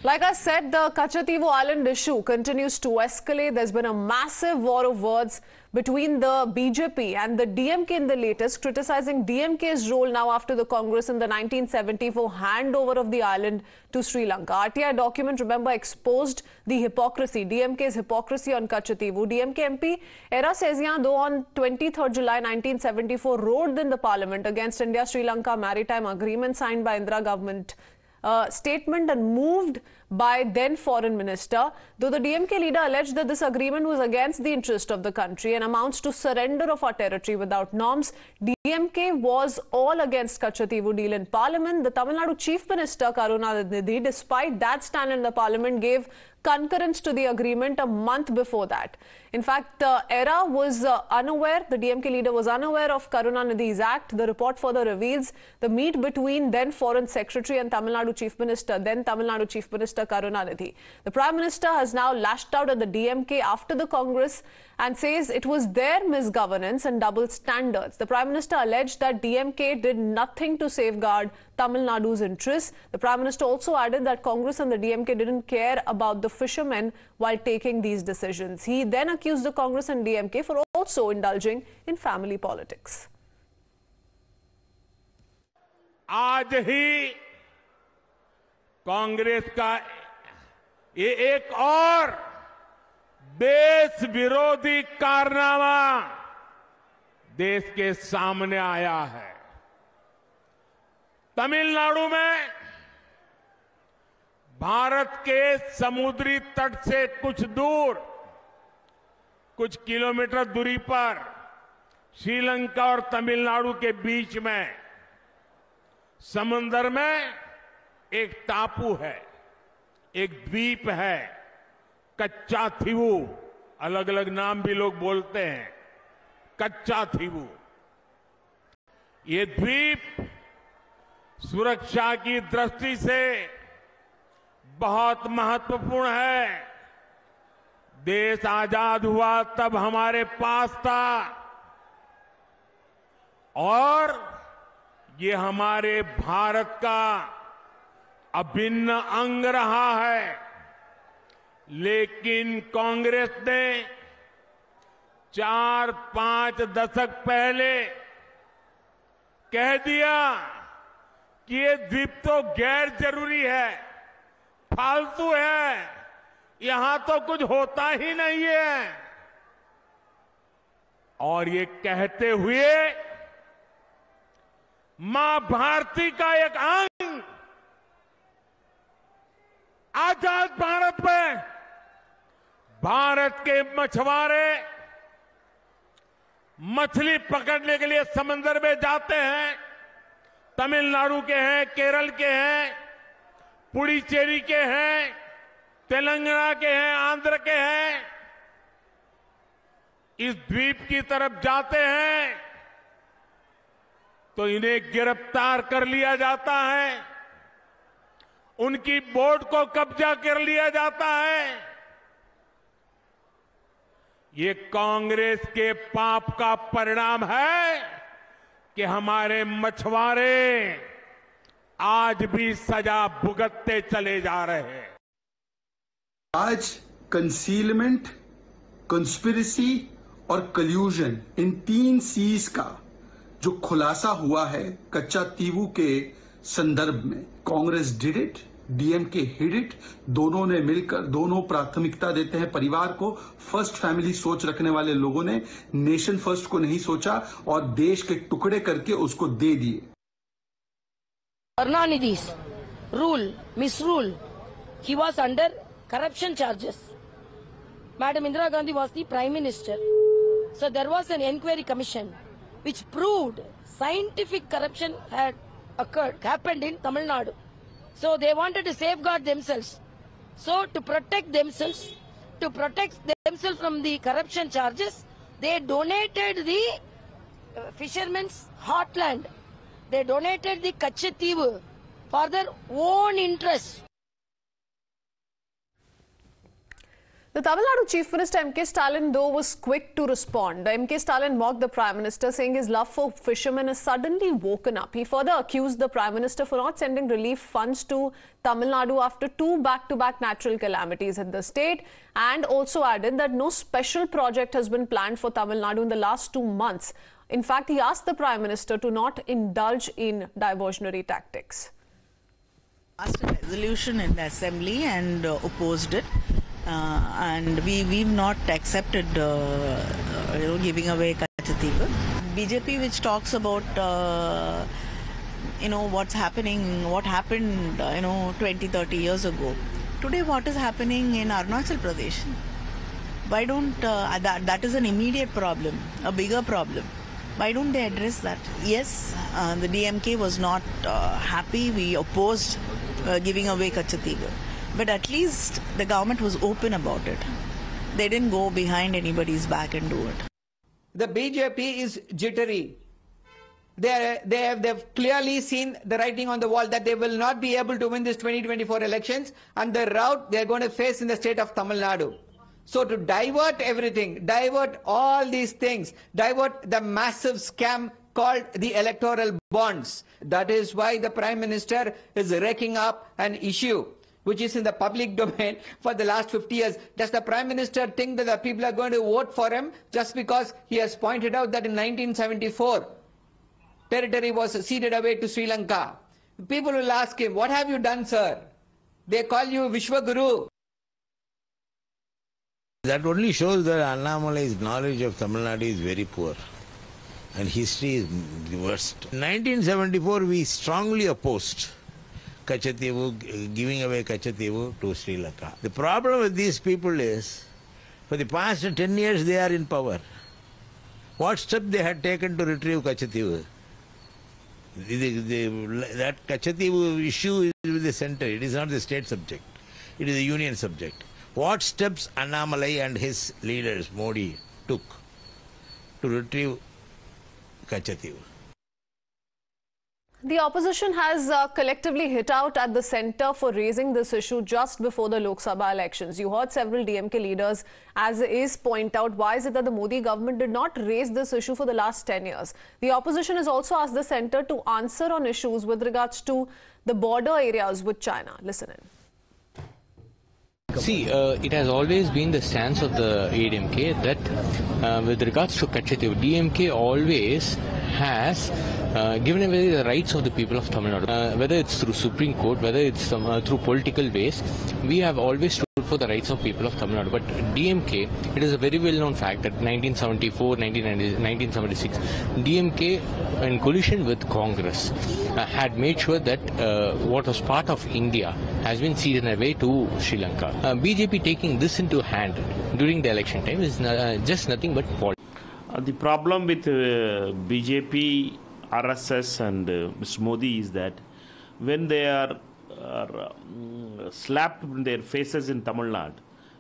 Like I said, the Katchatheevu Island issue continues to escalate. There's been a massive war of words between the BJP and the DMK in the latest, criticizing DMK's role now after the Congress in the 1974 handover of the island to Sri Lanka. RTI document, remember, exposed the hypocrisy, DMK's hypocrisy on Katchatheevu. DMK MP Era Sezian, though on 23rd July 1974, rode in the parliament against India-Sri Lanka maritime agreement signed by Indira government statement and moved by then Foreign Minister, though the DMK leader alleged that this agreement was against the interest of the country and amounts to surrender of our territory without norms. DMK was all against Katchatheevu deal in Parliament. The Tamil Nadu Chief Minister Karunanidhi, despite that stand in the Parliament, gave concurrence to the agreement a month before that. In fact, ERA was unaware, the DMK leader was unaware of Karunanidhi's act. The report further reveals the meet between then Foreign Secretary and Tamil Nadu Chief Minister Karunanidhi. The Prime Minister has now lashed out at the DMK after the Congress and says it was their misgovernance and double standards. The Prime Minister alleged that DMK did nothing to safeguard Tamil Nadu's interests. The Prime Minister also added that Congress and the DMK didn't care about the fishermen while taking these decisions. He then accused the Congress and DMK for also indulging in family politics. आज ही कांग्रेस का ये एक और देश विरोधी कारनामा देश के सामने आया है। तमिलनाडु में भारत के समुद्री तट से कुछ दूर, कुछ किलोमीटर दूरी पर श्रीलंका और तमिलनाडु के बीच में समुद्र में एक टापू है, एक द्वीप है, कच्चाथीवू, अलग अलग नाम भी लोग बोलते हैं, कच्चाथीवू। ये द्वीप सुरक्षा की दृष्टि से बहुत महत्वपूर्ण है। देश आजाद हुआ तब हमारे पास था और ये हमारे भारत का अभिन्न अंग रहा है। लेकिन कांग्रेस ने 4-5 दशक पहले कह दिया कि ये द्वीप तो गैर जरूरी है, फालतू है, यहां तो कुछ होता ही नहीं है। और ये कहते हुए मां भारती का एक अंग आजाद भारत में भारत के मछुआरे मछली पकड़ने के लिए समंदर में जाते हैं। तमिलनाडु के हैं, केरल के हैं, पुडुचेरी के हैं, तेलंगाना के हैं, आंध्र के हैं। इस द्वीप की तरफ जाते हैं तो इन्हें गिरफ्तार कर लिया जाता है, उनकी बोट को कब्जा कर लिया जाता है। ये कांग्रेस के पाप का परिणाम है कि हमारे मछुआरे आज भी सजा भुगतते चले जा रहे हैं। आज कंसीलमेंट, कंस्पिरेसी और कल्यूजन, इन 3 C's का जो खुलासा हुआ है कच्चाथीवू के संदर्भ में, Congress did it, DMK hid it. दोनों ने मिलकर, दोनों प्राथमिकता देते हैं परिवार को। फर्स्ट फैमिली सोच रखने वाले लोगों ने नेशन फर्स्ट को नहीं सोचा और देश के टुकड़े करके उसको दे दिए। Karunanidhi's rule, misrule, he was under corruption charges. Madam Indira Gandhi was the Prime Minister. So there was an inquiry commission which proved scientific corruption had happened in Tamil Nadu. So they wanted to safeguard themselves. So to protect themselves from the corruption charges, they donated the fishermen's heartland. They donated the Katchatheevu for their own interest. The Tamil Nadu Chief Minister M.K. Stalin, though, was quick to respond. M.K. Stalin mocked the Prime Minister, saying his love for fishermen has suddenly woken up. He further accused the Prime Minister for not sending relief funds to Tamil Nadu after two back-to-back natural calamities in the state, and also added that no special project has been planned for Tamil Nadu in the last 2 months. In fact, he asked the Prime Minister to not indulge in diversionary tactics. Passed a resolution in the Assembly and opposed it. And we've not accepted giving away Katchatheevu. BJP, which talks about what happened 20-30 years ago. Today what is happening in Arunachal Pradesh? Why don't that is an immediate problem, a bigger problem. Why don't they address that? Yes, the DMK was not happy. We opposed giving away Katchatheevu. But at least the government was open about it. They didn't go behind anybody's back and do it. The BJP is jittery. They've clearly seen the writing on the wall that they will not be able to win this 2024 elections and the rout they're going to face in the state of Tamil Nadu. So to divert everything, divert all these things, divert the massive scam called the electoral bonds. That is why the Prime Minister is raking up an issue which is in the public domain for the last 50 years. Does the Prime Minister think that the people are going to vote for him just because he has pointed out that in 1974, territory was ceded away to Sri Lanka? People will ask him, what have you done, sir? They call you Vishwaguru. That only shows that Annamalai's knowledge of Tamil Nadu is very poor. And history is the worst. In 1974, we strongly opposed Katchatheevu, giving away Katchatheevu to Sri Lanka. The problem with these people is, for the past 10 years they are in power. What step they had taken to retrieve Katchatheevu? That Katchatheevu issue is with the center. It is not the state subject. It is a union subject. What steps Annamalai and his leaders, Modi, took to retrieve Katchatheevu? The opposition has collectively hit out at the centre for raising this issue just before the Lok Sabha elections. You heard several DMK leaders, as is, point out why is it that the Modi government did not raise this issue for the last 10 years. The opposition has also asked the centre to answer on issues with regards to the border areas with China. Listen in. See, it has always been the stance of the ADMK that with regards to Katchatheevu, DMK always has given away the rights of the people of Tamil Nadu. Whether it's through Supreme Court, whether it's through political ways, we have always stood for the rights of people of Tamil Nadu. But DMK, it is a very well-known fact that 1974, 1976, DMK in collision with Congress had made sure that what was part of India has been ceded away to Sri Lanka. BJP taking this into hand during the election time is just nothing but politics. The problem with BJP, RSS and Mr. Modi is that when they are slapped in their faces in Tamil Nadu,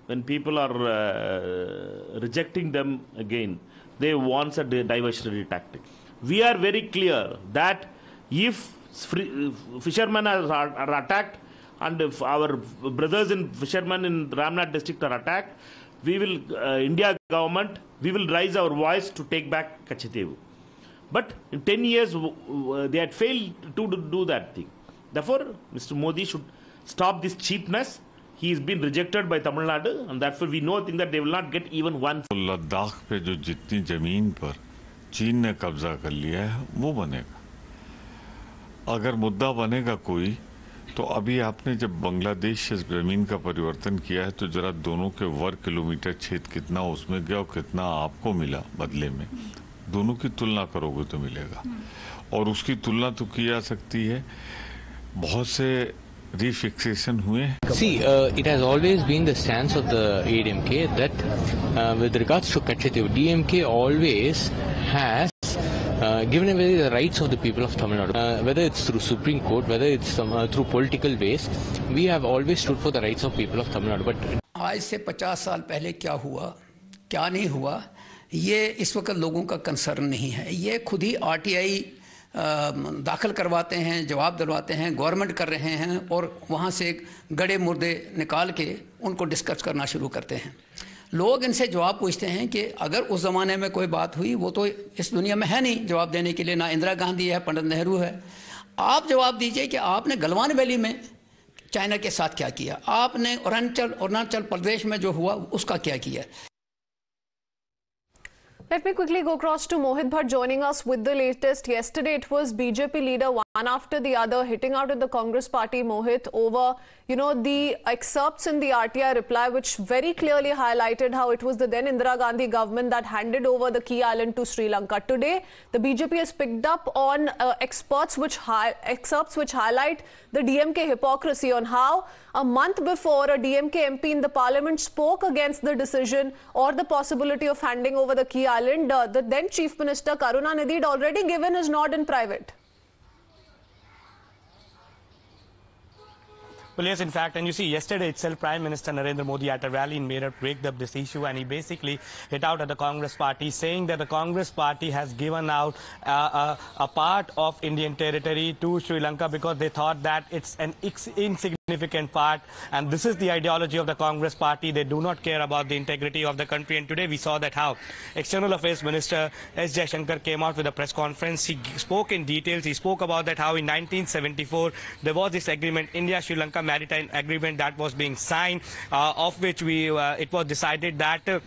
when people are rejecting them again, they want a diversionary tactic. We are very clear that if fishermen are attacked and if our brothers in fishermen in Ramnath district are attacked, we will, India government, we will raise our voice to take back Katchatheevu. But in 10 years, they had failed to do that thing. Therefore, Mr. Modi should stop this cheapness. He has been rejected by Tamil Nadu, and therefore we know that they will not get even one. Ladakh पे जो जितनी जमीन पर चीन ने कब्जा कर लिया है वो बनेगा. अगर मुद्दा बनेगा कोई तो अभी आपने जब बांग्लादेश से जमीन का परिवर्तन किया है तो जरा दोनों के वर्ग किलोमीटर क्षेत्र कितना उसमें गया और कितना आपको मिला बदले में, दोनों की तुलना करोगे तो मिलेगा. और उसकी तुलना तो की जा सकती है, बहुत से refixation हुए. See, it has always been the stance of the ADMK that with regards to Katchatheevu, DMK always has given away the rights of the people of Tamil Nadu. Whether it's through Supreme Court, whether it's through political ways, we have always stood for the rights of people of Tamil Nadu. But आज से 50 साल पहले क्या हुआ, क्या नहीं हुआ, ये इस वक्त लोगों का कंसर्न नहीं है. ये खुद ही RTI दाखिल करवाते हैं, जवाब दिलवाते हैं, गवर्नमेंट कर रहे हैं और वहाँ से गड़े मुर्दे निकाल के उनको डिस्कस करना शुरू करते हैं। लोग इनसे जवाब पूछते हैं कि अगर उस ज़माने में कोई बात हुई, वो तो इस दुनिया में है नहीं जवाब देने के लिए, ना इंदिरा गांधी है, पंडित नेहरू है। आप जवाब दीजिए कि आपने गलवान वैली में चाइना के साथ क्या किया, आपने अरुणाचल प्रदेश में जो हुआ उसका क्या किया। Let me quickly go across to Mohit Bhatt joining us with the latest. Yesterday it was BJP leader one after the other hitting out at the Congress party, Mohit, over, the excerpts in the RTI reply which very clearly highlighted how it was the then Indira Gandhi government that handed over the key island to Sri Lanka. Today, the BJP has picked up on excerpts which highlight the DMK hypocrisy on how a month before a DMK MP in the parliament spoke against the decision or the possibility of handing over the key island. The then Chief Minister Karunanidhi had already given his nod in private. Well, yes, in fact, and you see, yesterday itself, Prime Minister Narendra Modi at a rally in Meerut raked up this issue, and he basically hit out at the Congress party, saying that the Congress party has given out a part of Indian territory to Sri Lanka because they thought that it's an insignificant part, and this is the ideology of the Congress party. They do not care about the integrity of the country, and today we saw that how External Affairs Minister S. Jaishankar came out with a press conference. He spoke in details. He spoke about that how in 1974 there was this agreement, India-Sri Lanka maritime agreement, that was being signed, of which it was decided that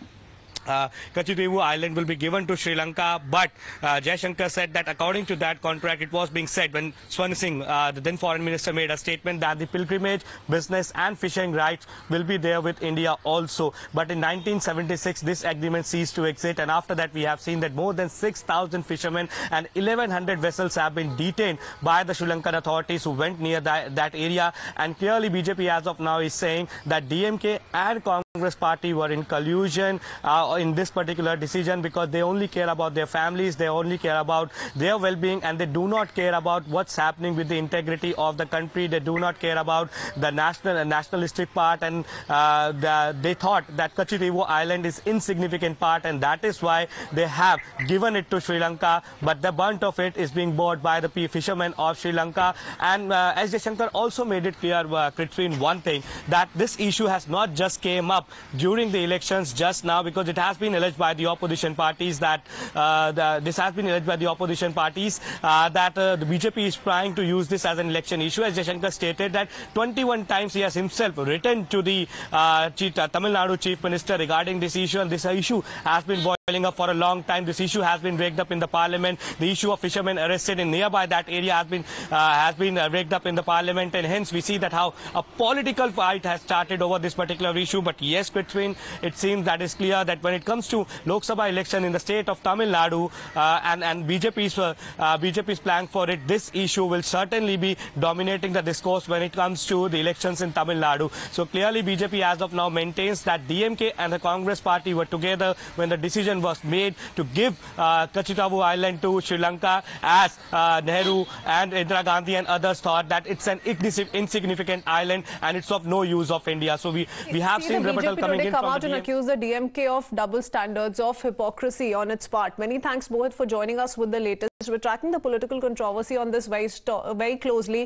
Katchatheevu Island will be given to Sri Lanka, but Jaishankar said that according to that contract, it was being said when Swan Singh, the then foreign minister, made a statement that the pilgrimage, business and fishing rights will be there with India also. But in 1976, this agreement ceased to exist, and after that we have seen that more than 6,000 fishermen and 1,100 vessels have been detained by the Sri Lankan authorities who went near that area. And clearly BJP as of now is saying that DMK and Congress party were in collusion in this particular decision because they only care about their families, they only care about their well-being, and they do not care about what's happening with the integrity of the country. They do not care about the nationalistic part, and they thought that Katchatheevu Island is insignificant part, and that is why they have given it to Sri Lanka, but the brunt of it is being bought by the fishermen of Sri Lanka. And S. Jaishankar also made it clear, Katrin, one thing, that this issue has not just came up during the elections just now, because it has been alleged by the opposition parties that the BJP is trying to use this as an election issue. As Jaishankar stated that 21 times he has himself written to the Tamil Nadu Chief Minister regarding this issue, and this issue has been boiling up for a long time. This issue has been raked up in the parliament. The issue of fishermen arrested in nearby that area has been raked up in the parliament, and hence we see that how a political fight has started over this particular issue. But yes, Katrin, it seems that is clear that when it comes to Lok Sabha election in the state of Tamil Nadu and BJP's plan for it, this issue will certainly be dominating the discourse when it comes to the elections in Tamil Nadu. So clearly BJP as of now maintains that DMK and the Congress party were together when the decision was made to give Katchatheevu Island to Sri Lanka, as Nehru and Indira Gandhi and others thought that it's an insignificant island and it's of no use of India. So we have seen rebuttal coming in from come out and accuse the DMK of double standards, of hypocrisy on its part. Many thanks, Mohit, for joining us with the latest. We're tracking the political controversy on this very closely.